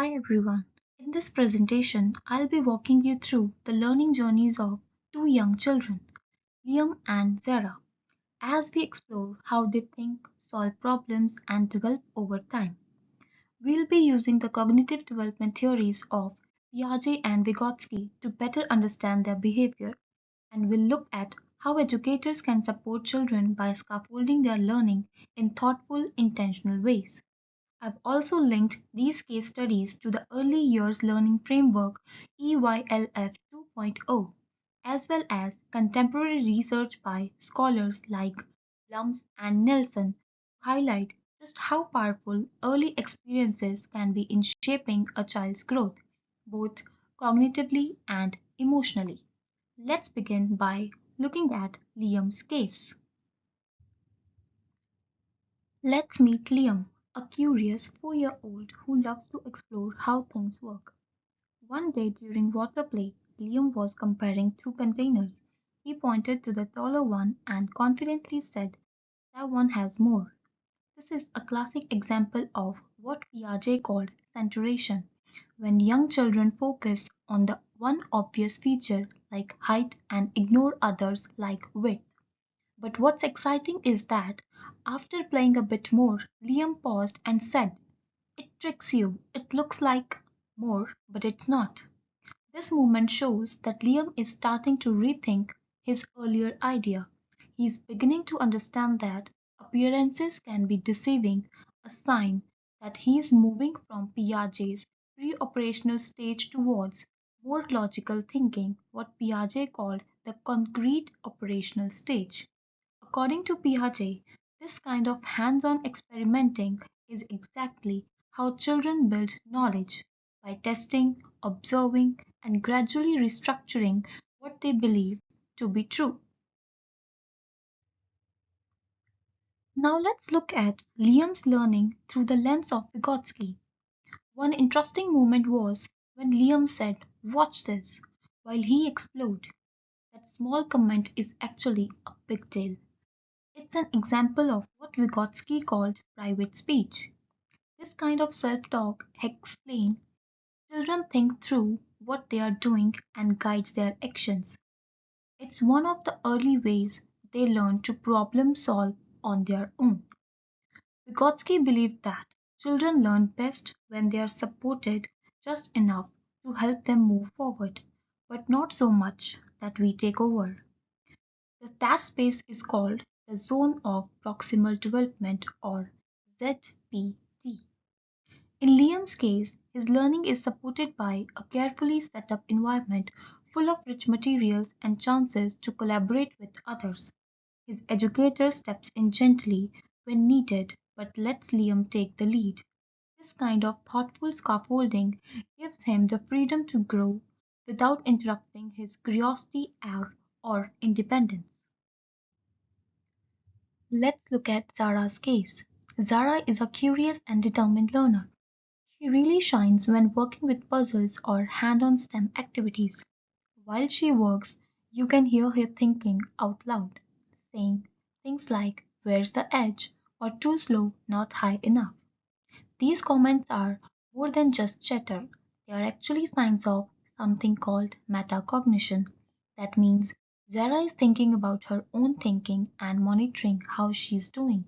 Hi everyone. In this presentation, I'll be walking you through the learning journeys of two young children, Liam and Zara, as we explore how they think, solve problems, and develop over time. We'll be using the cognitive development theories of Piaget and Vygotsky to better understand their behavior, and we'll look at how educators can support children by scaffolding their learning in thoughtful, intentional ways. I've also linked these case studies to the Early Years Learning Framework EYLF 2.0, as well as contemporary research by scholars like Blums and Nelson, highlight just how powerful early experiences can be in shaping a child's growth, both cognitively and emotionally. Let's begin by looking at Liam's case. Let's meet Liam, a curious 4-year-old who loves to explore how things work. One day during water play, Liam was comparing two containers. He pointed to the taller one and confidently said, "That one has more." This is a classic example of what Piaget called centration, when young children focus on the one obvious feature like height and ignore others like width. But what's exciting is that after playing a bit more, Liam paused and said, "It tricks you. It looks like more, but it's not." This movement shows that Liam is starting to rethink his earlier idea. He's beginning to understand that appearances can be deceiving, a sign that he's moving from Piaget's pre-operational stage towards more logical thinking, what Piaget called the concrete operational stage. According to Piaget, this kind of hands-on experimenting is exactly how children build knowledge, by testing, observing, and gradually restructuring what they believe to be true. Now let's look at Liam's learning through the lens of Vygotsky. One interesting moment was when Liam said, "Watch this," while he explored. That small comment is actually a big deal. It's an example of what Vygotsky called private speech. This kind of self-talk explains children think through what they are doing and guides their actions. It's one of the early ways they learn to problem solve on their own. Vygotsky believed that children learn best when they are supported just enough to help them move forward, but not so much that we take over. That space is called the zone of proximal development, or ZPD. In Liam's case, his learning is supported by a carefully set up environment full of rich materials and chances to collaborate with others. His educator steps in gently when needed but lets Liam take the lead. This kind of thoughtful scaffolding gives him the freedom to grow without interrupting his curiosity or independence. Let's look at Zara's case. Zara is a curious and determined learner. She really shines when working with puzzles or hand-on STEM activities. While she works, you can hear her thinking out loud, saying things like, "Where's the edge?" or "Too slow, not high enough." These comments are more than just chatter. They are actually signs of something called metacognition. That means Zara is thinking about her own thinking and monitoring how she's doing.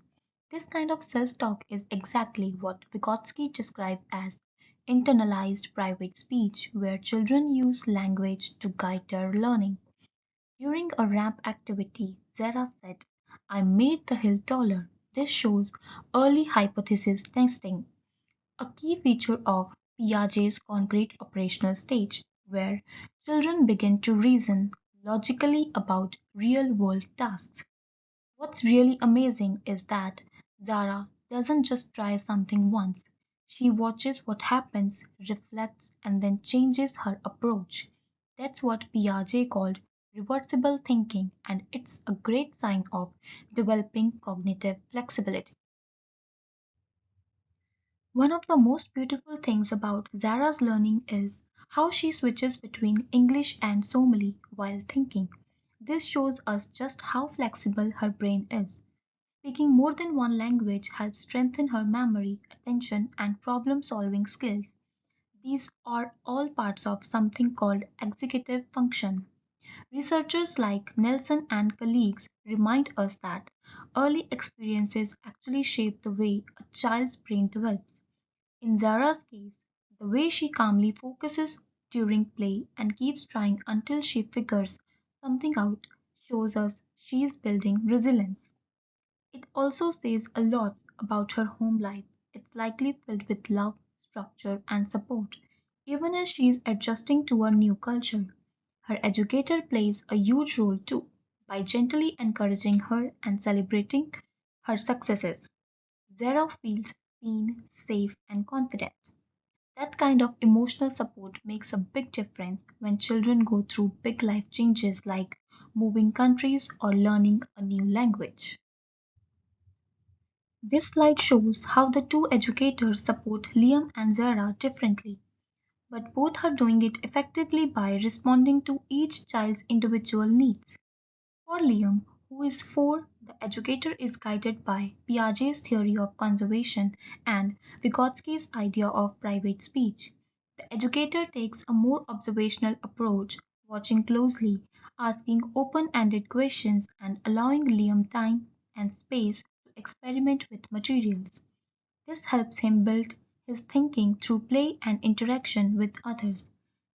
This kind of self talk is exactly what Vygotsky described as internalized private speech, where children use language to guide their learning. During a ramp activity, Zara said, "I made the hill taller." This shows early hypothesis testing, a key feature of Piaget's concrete operational stage, where children begin to reason logically about real world tasks. What's really amazing is that Zara doesn't just try something once. She watches what happens, reflects, and then changes her approach. That's what Piaget called reversible thinking, and it's a great sign of developing cognitive flexibility. One of the most beautiful things about Zara's learning is how she switches between English and Somali while thinking. This shows us just how flexible her brain is. Speaking more than one language helps strengthen her memory, attention, and problem solving skills. These are all parts of something called executive function. Researchers like Nelson and colleagues remind us that early experiences actually shape the way a child's brain develops. In Zara's case, the way she calmly focuses during play and keeps trying until she figures something out shows us she is building resilience. It also says a lot about her home life. It's likely filled with love, structure, and support, even as she is adjusting to a new culture. Her educator plays a huge role too, by gently encouraging her and celebrating her successes. Zara feels seen, safe, and confident. That kind of emotional support makes a big difference when children go through big life changes like moving countries or learning a new language. This slide shows how the two educators support Liam and Zara differently, but both are doing it effectively by responding to each child's individual needs. For Liam, who is 4, the educator is guided by Piaget's theory of conservation and Vygotsky's idea of private speech. The educator takes a more observational approach, watching closely, asking open ended questions, and allowing Liam time and space to experiment with materials. This helps him build his thinking through play and interaction with others.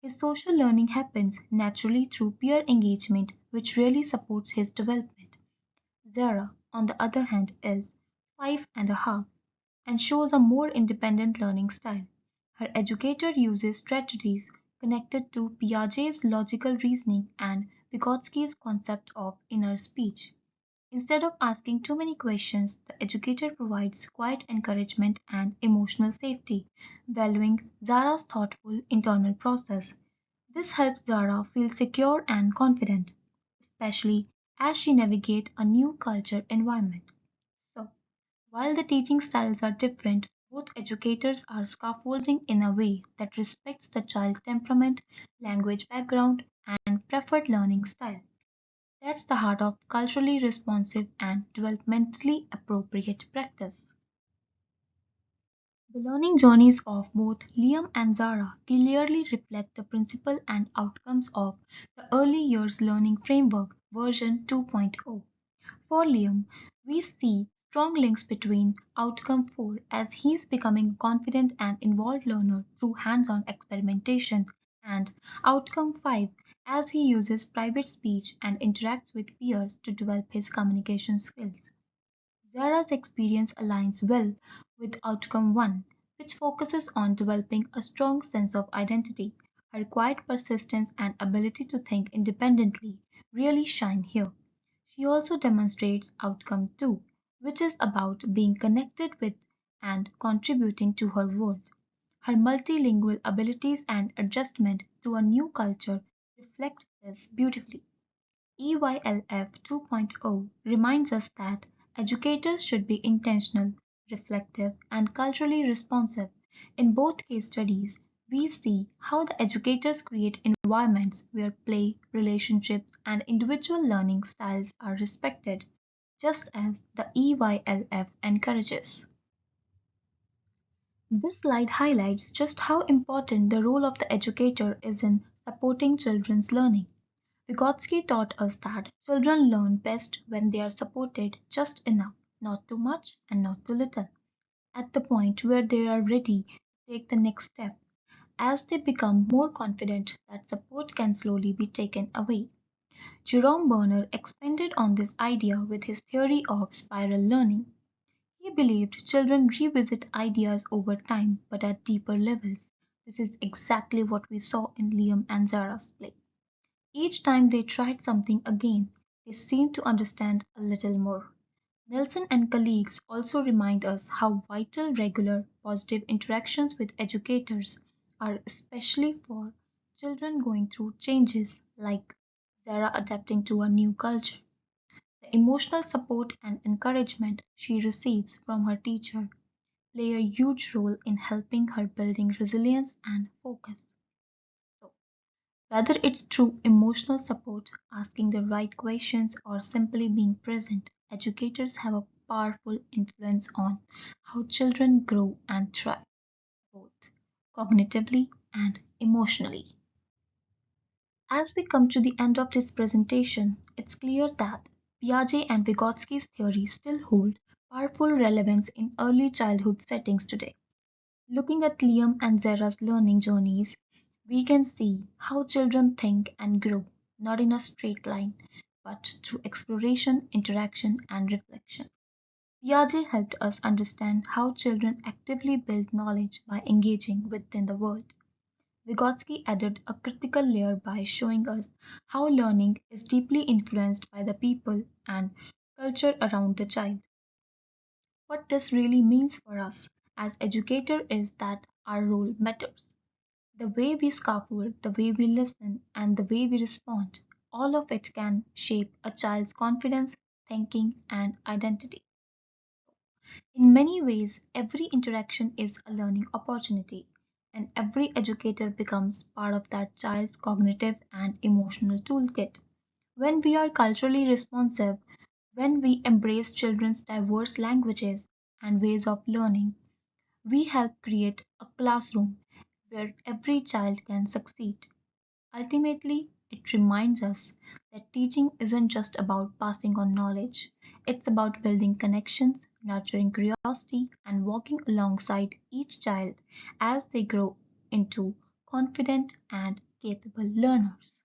His social learning happens naturally through peer engagement, which really supports his development. Zara, on the other hand, is 5.5 and shows a more independent learning style. Her educator uses strategies connected to Piaget's logical reasoning and Vygotsky's concept of inner speech. Instead of asking too many questions, the educator provides quiet encouragement and emotional safety, valuing Zara's thoughtful internal process. This helps Zara feel secure and confident, especially as she navigates a new culture environment. So, while the teaching styles are different, both educators are scaffolding in a way that respects the child's temperament, language background, and preferred learning style. That's the heart of culturally responsive and developmentally appropriate practice. The learning journeys of both Liam and Zara clearly reflect the principle and outcomes of the Early Years Learning Framework version 2.0. For Liam, we see strong links between outcome 4 as he is becoming a confident and involved learner through hands-on experimentation and outcome 5 as he uses private speech and interacts with peers to develop his communication skills. Zara's experience aligns well with outcome 1, which focuses on developing a strong sense of identity. Her quiet persistence and ability to think independently really shine here. She also demonstrates outcome 2, which is about being connected with and contributing to her world. Her multilingual abilities and adjustment to a new culture reflect this beautifully. EYLF 2.0 reminds us that educators should be intentional, reflective, and culturally responsive. In both case studies, we see how the educators create environments where play, relationships, and individual learning styles are respected, just as the EYLF encourages. This slide highlights just how important the role of the educator is in supporting children's learning. Vygotsky taught us that children learn best when they are supported just enough, not too much and not too little, at the point where they are ready to take the next step. As they become more confident, that support can slowly be taken away. Jerome Berner expanded on this idea with his theory of spiral learning. He believed children revisit ideas over time but at deeper levels. This is exactly what we saw in Liam and Zara's play. Each time they tried something again, they seemed to understand a little more. Nelson and colleagues also remind us how vital regular, positive interactions with educators are, especially for children going through changes like Zara adapting to a new culture. The emotional support and encouragement she receives from her teacher play a huge role in helping her building resilience and focus. So, whether it's through emotional support, asking the right questions, or simply being present, educators have a powerful influence on how children grow and thrive, both cognitively and emotionally. As we come to the end of this presentation, it's clear that Piaget and Vygotsky's theories still hold powerful relevance in early childhood settings today. Looking at Liam and Zara's learning journeys, we can see how children think and grow, not in a straight line, but through exploration, interaction, and reflection. Piaget helped us understand how children actively build knowledge by engaging within the world. Vygotsky added a critical layer by showing us how learning is deeply influenced by the people and culture around the child. What this really means for us as educator is that our role matters. The way we scaffold, the way we listen, and the way we respond, all of it can shape a child's confidence, thinking, and identity. In many ways, every interaction is a learning opportunity, and every educator becomes part of that child's cognitive and emotional toolkit. When we are culturally responsive, when we embrace children's diverse languages and ways of learning, we help create a classroom where every child can succeed. Ultimately, it reminds us that teaching isn't just about passing on knowledge, it's about building connections, nurturing curiosity, and walking alongside each child as they grow into confident and capable learners.